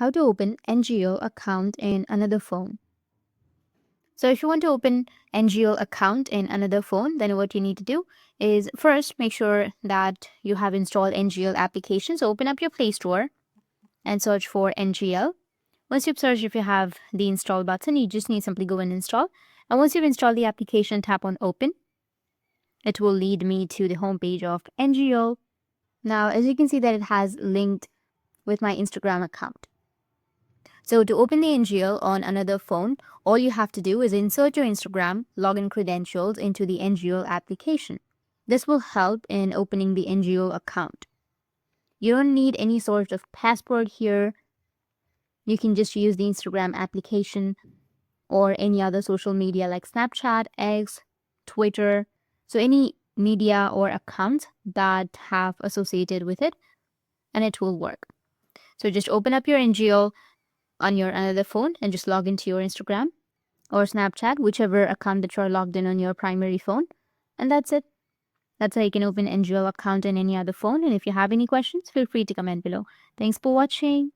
how to open NGL account in another phone. So if you want to open NGL account in another phone, then what you need to do is first make sure that you have installed NGL application. So open up your Play Store and search for NGL. Once you've searched, if you have the install button, you just need simply go and install. And once you've installed the application, tap on open. It will lead me to the homepage of NGL. Now, as you can see that it has linked with my Instagram account. So to open the NGL on another phone, all you have to do is insert your Instagram login credentials into the NGL application. This will help in opening the NGL account. You don't need any sort of password here. You can just use the Instagram application or any other social media like Snapchat, X, Twitter. So any media or account that have associated with it, and it will work. So just open up your NGL on your another phone and just log into your Instagram or Snapchat, whichever account that you're logged in on your primary phone. And that's it. That's how you can open NGL account in any other phone. And if you have any questions, feel free to comment below. Thanks for watching.